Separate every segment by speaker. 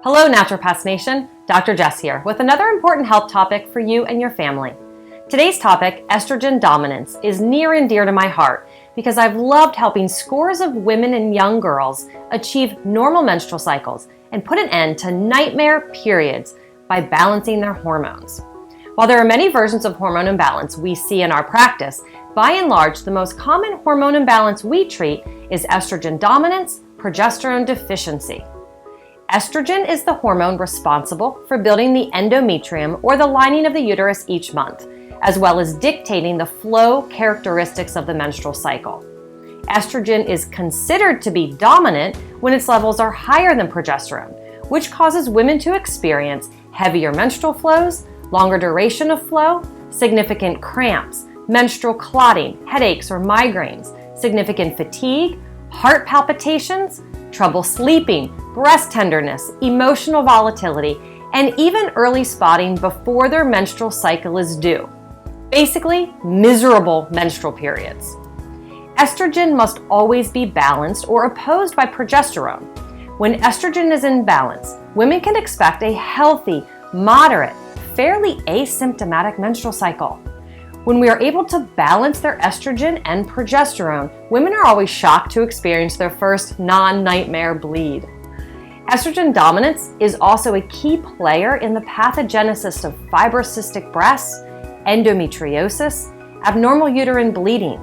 Speaker 1: Hello Naturopaths Nation, Dr. Jess here with another important health topic for you and your family. Today's topic, estrogen dominance, is near and dear to my heart because I've loved helping scores of women and young girls achieve normal menstrual cycles and put an end to nightmare periods by balancing their hormones. While there are many versions of hormone imbalance we see in our practice, by and large, the most common hormone imbalance we treat is estrogen dominance, progesterone deficiency. Estrogen is the hormone responsible for building the endometrium or the lining of the uterus each month, as well as dictating the flow characteristics of the menstrual cycle. Estrogen is considered to be dominant when its levels are higher than progesterone, which causes women to experience heavier menstrual flows, longer duration of flow, significant cramps, menstrual clotting, headaches or migraines, significant fatigue, heart palpitations, trouble sleeping, breast tenderness, emotional volatility, and even early spotting before their menstrual cycle is due. Basically, miserable menstrual periods. Estrogen must always be balanced or opposed by progesterone. When estrogen is in balance, women can expect a healthy, moderate, fairly asymptomatic menstrual cycle. When we are able to balance their estrogen and progesterone, women are always shocked to experience their first non-nightmare bleed. Estrogen dominance is also a key player in the pathogenesis of fibrocystic breasts, endometriosis, abnormal uterine bleeding,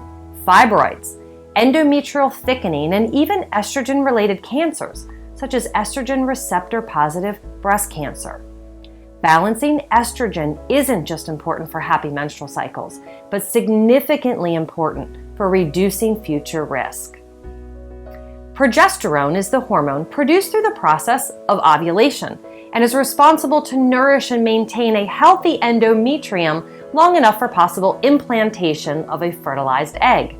Speaker 1: fibroids, endometrial thickening, and even estrogen-related cancers, such as estrogen receptor-positive breast cancer. Balancing estrogen isn't just important for happy menstrual cycles, but significantly important for reducing future risk. Progesterone is the hormone produced through the process of ovulation and is responsible to nourish and maintain a healthy endometrium long enough for possible implantation of a fertilized egg.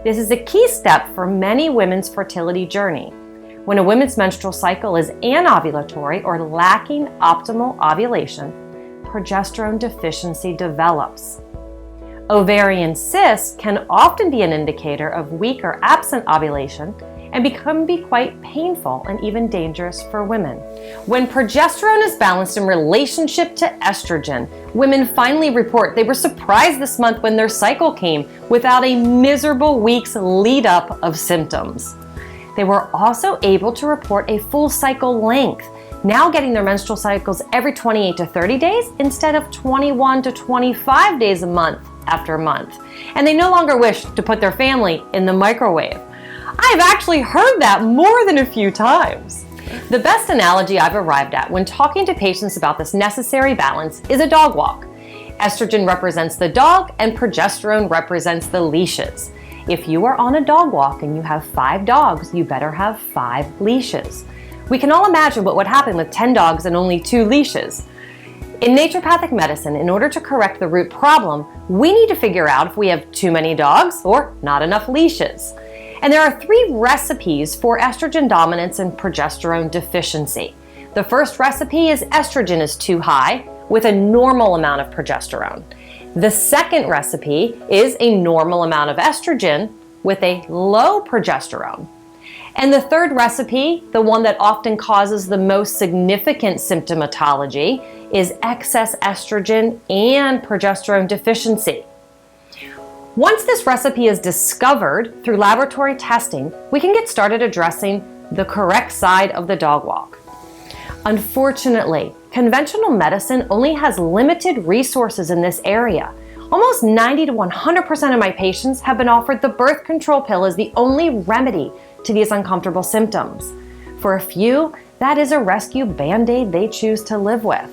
Speaker 1: This is a key step for many women's fertility journey. When a woman's menstrual cycle is anovulatory or lacking optimal ovulation, progesterone deficiency develops. Ovarian cysts can often be an indicator of weak or absent ovulation and can be quite painful and even dangerous for women. When progesterone is balanced in relationship to estrogen, women finally report they were surprised this month when their cycle came without a miserable week's lead up of symptoms. They were also able to report a full cycle length, now getting their menstrual cycles every 28 to 30 days instead of 21 to 25 days a month after month. And they no longer wish to put their family in the microwave. I've actually heard that more than a few times. The best analogy I've arrived at when talking to patients about this necessary balance is a dog walk. Estrogen represents the dog and progesterone represents the leashes. If you are on a dog walk and you have 5 dogs, you better have 5 leashes. We can all imagine what would happen with 10 dogs and only 2 leashes. In naturopathic medicine, in order to correct the root problem, we need to figure out if we have too many dogs or not enough leashes. And there are 3 recipes for estrogen dominance and progesterone deficiency. The first recipe is estrogen is too high with a normal amount of progesterone. The second recipe is a normal amount of estrogen with a low progesterone. And the third recipe, the one that often causes the most significant symptomatology, is excess estrogen and progesterone deficiency. Once this recipe is discovered through laboratory testing, we can get started addressing the correct side of the dog walk. Unfortunately, conventional medicine only has limited resources in this area. Almost 90 to 100% of my patients have been offered the birth control pill as the only remedy to these uncomfortable symptoms. For a few, that is a rescue Band-Aid they choose to live with.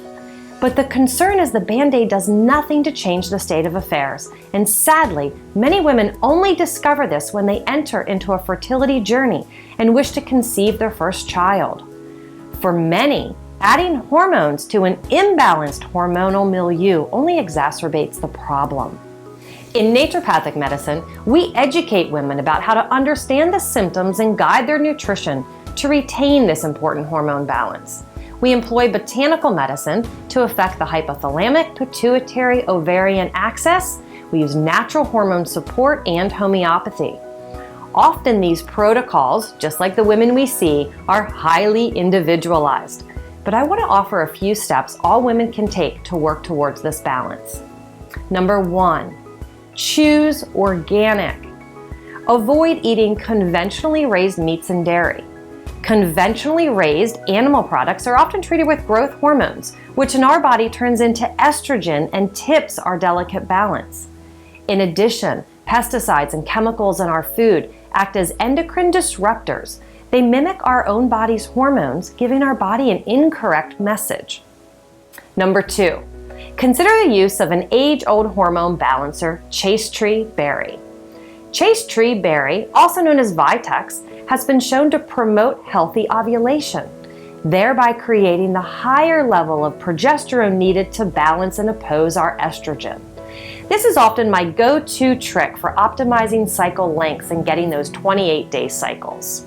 Speaker 1: But the concern is the Band-Aid does nothing to change the state of affairs. And sadly, many women only discover this when they enter into a fertility journey and wish to conceive their first child. For many, adding hormones to an imbalanced hormonal milieu only exacerbates the problem. In naturopathic medicine, we educate women about how to understand the symptoms and guide their nutrition to retain this important hormone balance. We employ botanical medicine to affect the hypothalamic pituitary ovarian axis. We use natural hormone support and homeopathy. Often these protocols, just like the women we see, are highly individualized. but I want to offer a few steps all women can take to work towards this balance. Number 1, choose organic. Avoid eating conventionally raised meats and dairy. Conventionally raised animal products are often treated with growth hormones, which in our body turns into estrogen and tips our delicate balance. In addition, pesticides and chemicals in our food act as endocrine disruptors. They mimic our own body's hormones, giving our body an incorrect message. Number 2, consider the use of an age-old hormone balancer, Chaste berry. Chaste berry, also known as Vitex, has been shown to promote healthy ovulation, thereby creating the higher level of progesterone needed to balance and oppose our estrogen. This is often my go-to trick for optimizing cycle lengths and getting those 28-day cycles.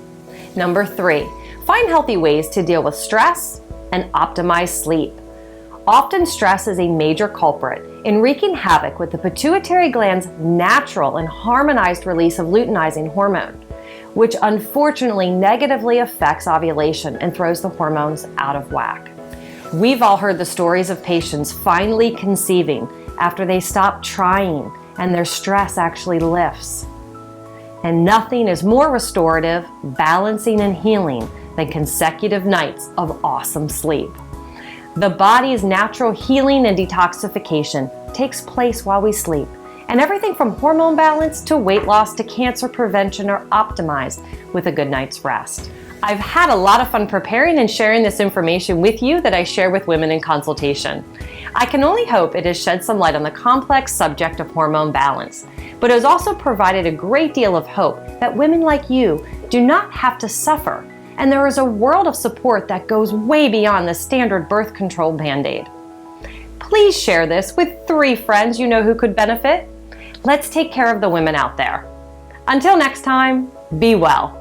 Speaker 1: Number 3, find healthy ways to deal with stress and optimize sleep. Often stress is a major culprit in wreaking havoc with the pituitary gland's natural and harmonized release of luteinizing hormone, which unfortunately negatively affects ovulation and throws the hormones out of whack. We've all heard the stories of patients finally conceiving after they stop trying and their stress actually lifts. And nothing is more restorative, balancing, and healing than consecutive nights of awesome sleep. The body's natural healing and detoxification takes place while we sleep, and everything from hormone balance to weight loss to cancer prevention are optimized with a good night's rest. I've had a lot of fun preparing and sharing this information with you that I share with women in consultation. I can only hope it has shed some light on the complex subject of hormone balance, but it has also provided a great deal of hope that women like you do not have to suffer, and there is a world of support that goes way beyond the standard birth control band-aid. Please share this with 3 friends you know who could benefit. Let's take care of the women out there. Until next time, be well.